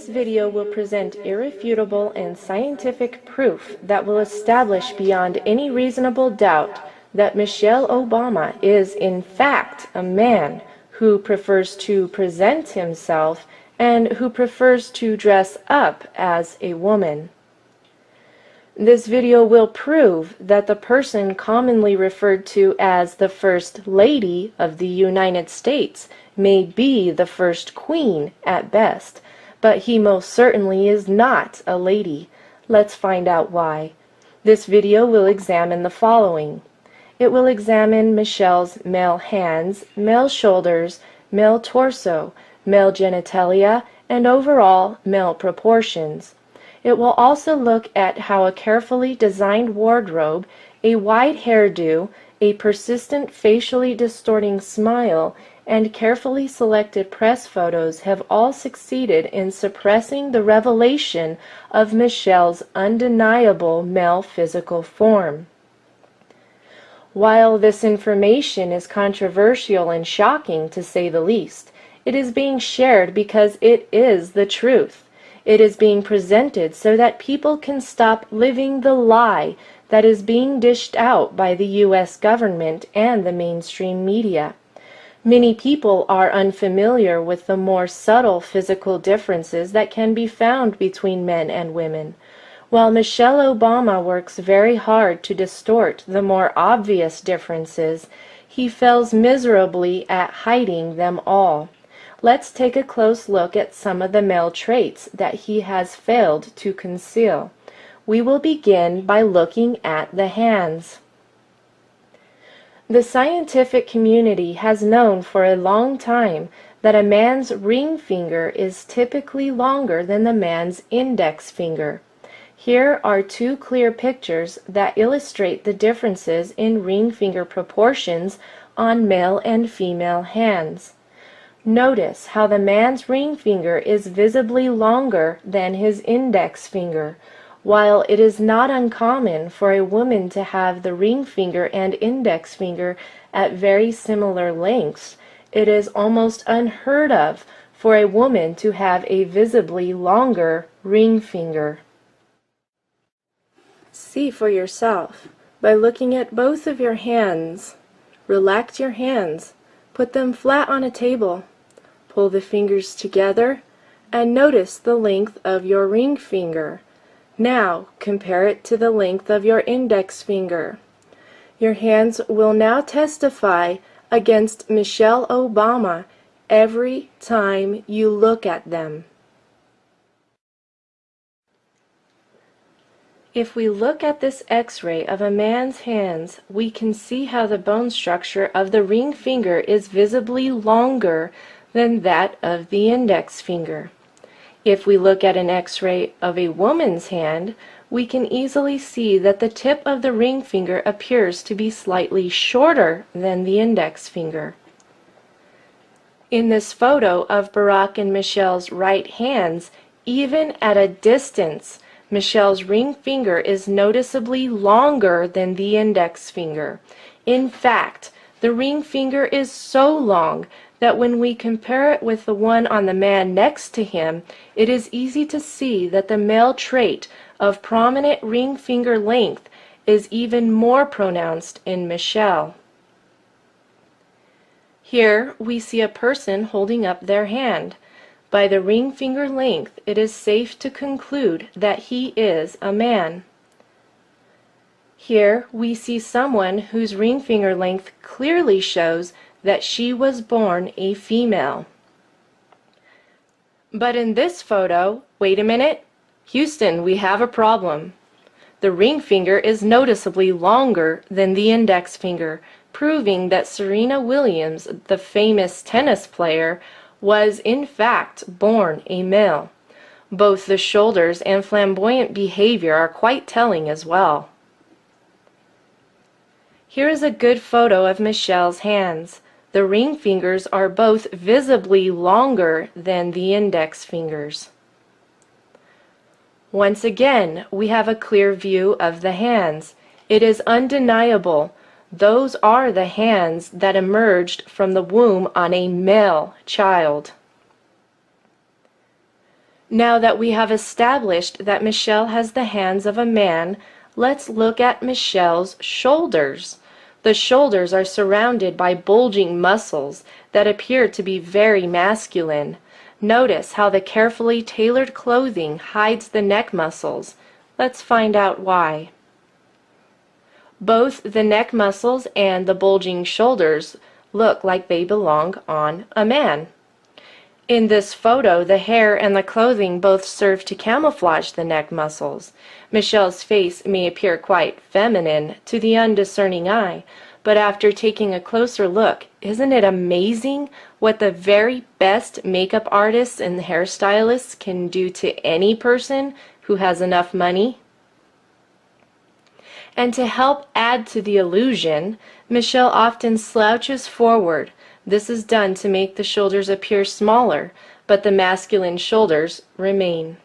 This video will present irrefutable and scientific proof that will establish beyond any reasonable doubt that Michelle Obama is in fact a man who prefers to present himself and who prefers to dress up as a woman. This video will prove that the person commonly referred to as the First Lady of the United States may be the first queen at best, but he most certainly is not a lady. Let's find out why. This video will examine the following. It will examine Michelle's male hands, male shoulders, male torso, male genitalia, and overall male proportions. It will also look at how a carefully designed wardrobe, a wide hairdo, a persistent facially distorting smile, and carefully selected press photos have all succeeded in suppressing the revelation of Michelle's undeniable male physical form. While this information is controversial and shocking to say the least, it is being shared because it is the truth. It is being presented so that people can stop living the lie that is being dished out by the U.S. government and the mainstream media. Many people are unfamiliar with the more subtle physical differences that can be found between men and women. While Michelle Obama works very hard to distort the more obvious differences, he fails miserably at hiding them all. Let's take a close look at some of the male traits that he has failed to conceal. We will begin by looking at the hands. The scientific community has known for a long time that a man's ring finger is typically longer than the man's index finger. Here are two clear pictures that illustrate the differences in ring finger proportions on male and female hands. Notice how the man's ring finger is visibly longer than his index finger. While it is not uncommon for a woman to have the ring finger and index finger at very similar lengths, it is almost unheard of for a woman to have a visibly longer ring finger. See for yourself by looking at both of your hands. Relax your hands. Put them flat on a table. Pull the fingers together and notice the length of your ring finger. Now compare it to the length of your index finger. Your hands will now testify against Michelle Obama every time you look at them. If we look at this X-ray of a man's hands, we can see how the bone structure of the ring finger is visibly longer than that of the index finger. If we look at an X-ray of a woman's hand, we can easily see that the tip of the ring finger appears to be slightly shorter than the index finger. In this photo of Barack and Michelle's right hands, even at a distance, Michelle's ring finger is noticeably longer than the index finger. In fact, the ring finger is so long that when we compare it with the one on the man next to him, it is easy to see that the male trait of prominent ring finger length is even more pronounced in Michelle. Here we see a person holding up their hand. By the ring finger length, it is safe to conclude that he is a man. Here we see someone whose ring finger length clearly shows that she was born a female. But in this photo, wait a minute, Houston, we have a problem. The ring finger is noticeably longer than the index finger, proving that Serena Williams, the famous tennis player, was in fact born a male. Both the shoulders and flamboyant behavior are quite telling as well. Here is a good photo of Michelle's hands. The ring fingers are both visibly longer than the index fingers. Once again, we have a clear view of the hands. It is undeniable. Those are the hands that emerged from the womb on a male child. Now that we have established that Michelle has the hands of a man, let's look at Michelle's shoulders. The shoulders are surrounded by bulging muscles that appear to be very masculine. Notice how the carefully tailored clothing hides the neck muscles. Let's find out why. Both the neck muscles and the bulging shoulders look like they belong on a man. In this photo, the hair and the clothing both serve to camouflage the neck muscles. Michelle's face may appear quite feminine to the undiscerning eye, but after taking a closer look, isn't it amazing what the very best makeup artists and hairstylists can do to any person who has enough money? And to help add to the illusion, Michelle often slouches forward. This is done to make the shoulders appear smaller, but the masculine shoulders remain.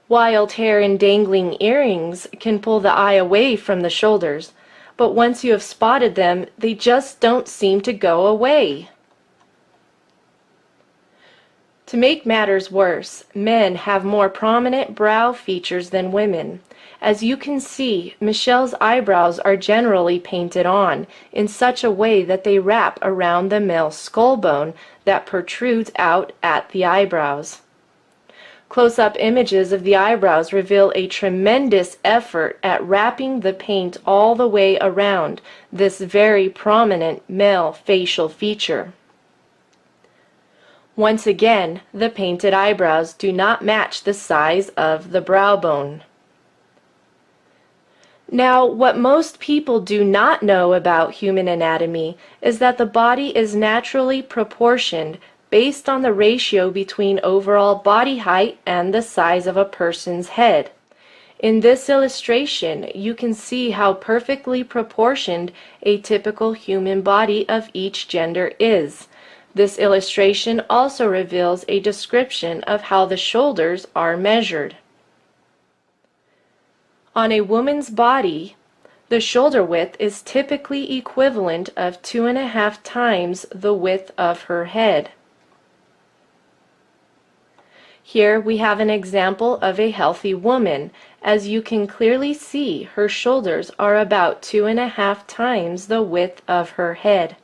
Wild hair and dangling earrings can pull the eye away from the shoulders, but once you have spotted them, they just don't seem to go away. To make matters worse, men have more prominent brow features than women. As you can see, Michelle's eyebrows are generally painted on in such a way that they wrap around the male skull bone that protrudes out at the eyebrows. Close-up images of the eyebrows reveal a tremendous effort at wrapping the paint all the way around this very prominent male facial feature. Once again, the painted eyebrows do not match the size of the brow bone. Now, what most people do not know about human anatomy is that the body is naturally proportioned based on the ratio between overall body height and the size of a person's head. In this illustration, you can see how perfectly proportioned a typical human body of each gender is. This illustration also reveals a description of how the shoulders are measured. On a woman's body, the shoulder width is typically equivalent of 2.5 times the width of her head. Here we have an example of a healthy woman. As you can clearly see, her shoulders are about 2.5 times the width of her head.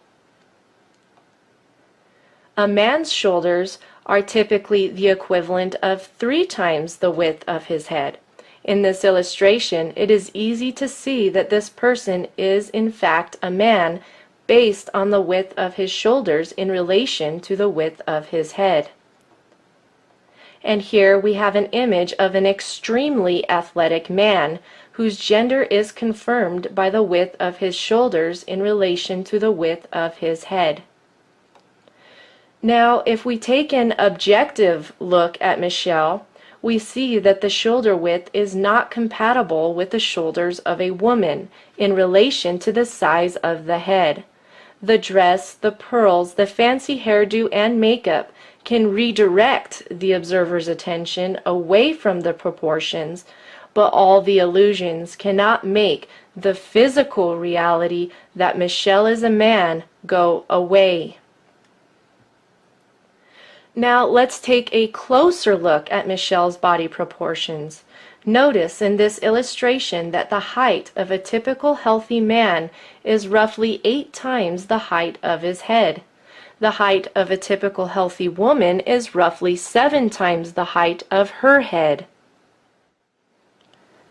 A man's shoulders are typically the equivalent of 3 times the width of his head. In this illustration, it is easy to see that this person is in fact a man based on the width of his shoulders in relation to the width of his head. And here we have an image of an extremely athletic man whose gender is confirmed by the width of his shoulders in relation to the width of his head. Now, if we take an objective look at Michelle, we see that the shoulder width is not compatible with the shoulders of a woman in relation to the size of the head. The dress, the pearls, the fancy hairdo, and makeup can redirect the observer's attention away from the proportions, but all the illusions cannot make the physical reality that Michelle is a man go away. Now let's take a closer look at Michelle's body proportions. Notice in this illustration that the height of a typical healthy man is roughly 8 times the height of his head. The height of a typical healthy woman is roughly 7 times the height of her head.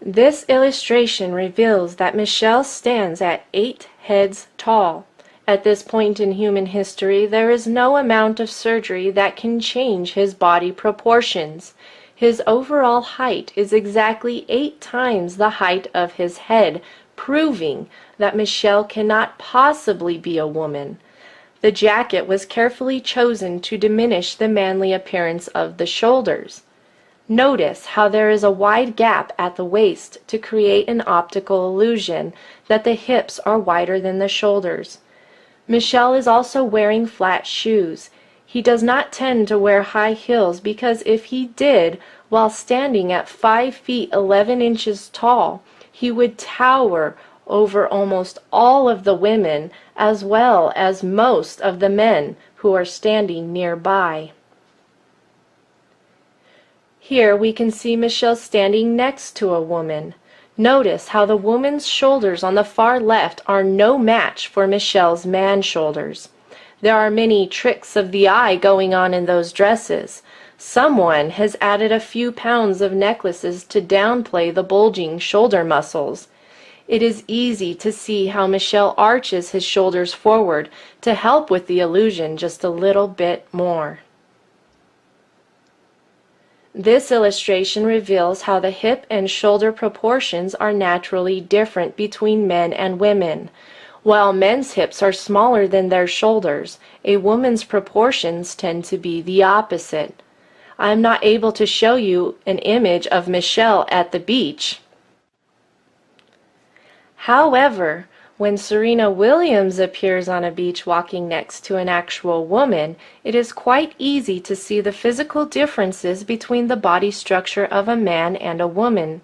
This illustration reveals that Michelle stands at 8 heads tall. At this point in human history, there is no amount of surgery that can change his body proportions. His overall height is exactly 8 times the height of his head, proving that Michelle cannot possibly be a woman. The jacket was carefully chosen to diminish the manly appearance of the shoulders. Notice how there is a wide gap at the waist to create an optical illusion that the hips are wider than the shoulders. Michelle is also wearing flat shoes. He does not tend to wear high heels because if he did, while standing at 5 feet 11 inches tall, he would tower over almost all of the women as well as most of the men who are standing nearby. Here we can see Michelle standing next to a woman. Notice how the woman's shoulders on the far left are no match for Michelle's man shoulders. There are many tricks of the eye going on in those dresses. Someone has added a few pounds of necklaces to downplay the bulging shoulder muscles. It is easy to see how Michelle arches his shoulders forward to help with the illusion just a little bit more. This illustration reveals how the hip and shoulder proportions are naturally different between men and women. While men's hips are smaller than their shoulders, a woman's proportions tend to be the opposite. I am not able to show you an image of Michelle at the beach. However, when Serena Williams appears on a beach walking next to an actual woman, it is quite easy to see the physical differences between the body structure of a man and a woman.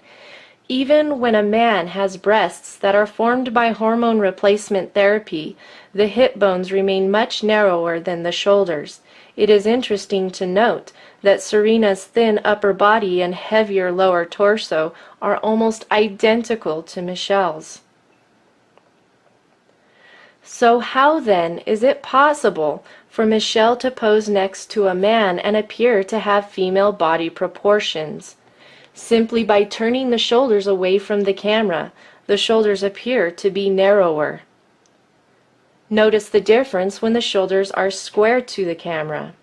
Even when a man has breasts that are formed by hormone replacement therapy, the hip bones remain much narrower than the shoulders. It is interesting to note that Serena's thin upper body and heavier lower torso are almost identical to Michelle's. So how then is it possible for Michelle to pose next to a man and appear to have female body proportions? Simply by turning the shoulders away from the camera, the shoulders appear to be narrower. Notice the difference when the shoulders are squared to the camera.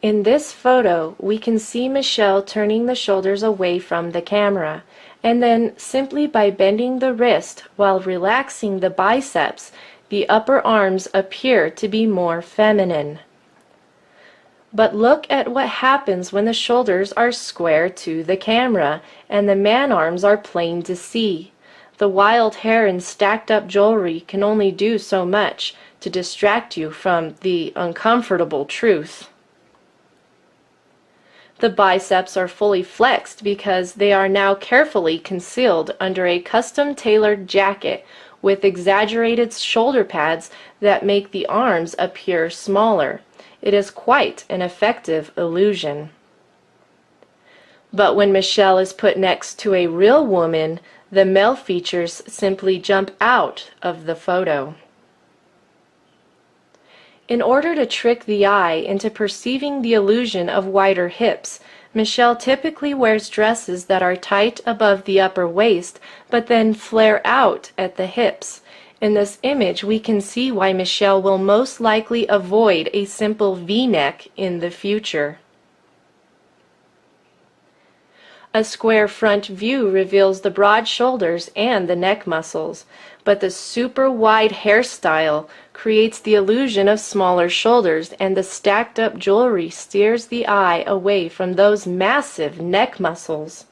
In this photo, we can see Michelle turning the shoulders away from the camera, and then simply by bending the wrist while relaxing the biceps, the upper arms appear to be more feminine. But look at what happens when the shoulders are square to the camera and the man arms are plain to see. The wild hair and stacked up jewelry can only do so much to distract you from the uncomfortable truth. The biceps are fully flexed because they are now carefully concealed under a custom-tailored jacket with exaggerated shoulder pads that make the arms appear smaller. It is quite an effective illusion. But when Michelle is put next to a real woman, the male features simply jump out of the photo. In order to trick the eye into perceiving the illusion of wider hips, Michelle typically wears dresses that are tight above the upper waist, but then flare out at the hips. In this image, we can see why Michelle will most likely avoid a simple V-neck in the future. A square front view reveals the broad shoulders and the neck muscles, but the super wide hairstyle creates the illusion of smaller shoulders, and the stacked up jewelry steers the eye away from those massive neck muscles.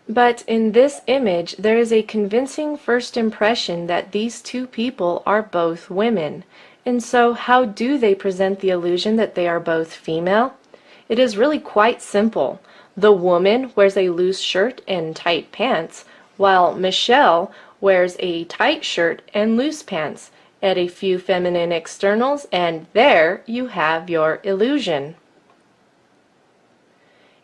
But in this image, there is a convincing first impression that these two people are both women. And so how do they present the illusion that they are both female? It is really quite simple. The woman wears a loose shirt and tight pants, while Michelle wears a tight shirt and loose pants. Add a few feminine externals, and there you have your illusion.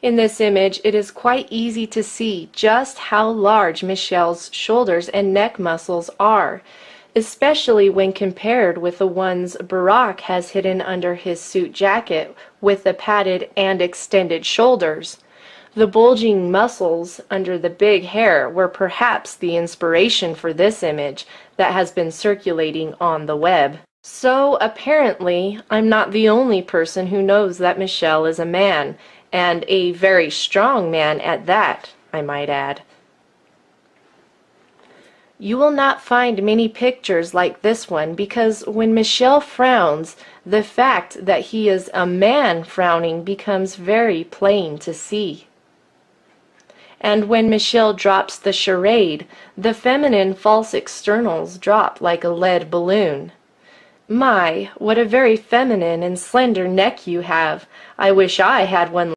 In this image, it is quite easy to see just how large Michelle's shoulders and neck muscles are, especially when compared with the ones Barack has hidden under his suit jacket with the padded and extended shoulders. The bulging muscles under the big hair were perhaps the inspiration for this image that has been circulating on the web. So apparently, I'm not the only person who knows that Michelle is a man, and a very strong man at that, I might add. You will not find many pictures like this one because when Michelle frowns, the fact that he is a man frowning becomes very plain to see. And when Michelle drops the charade, the feminine false externals drop like a lead balloon. My, what a very feminine and slender neck you have. I wish I had one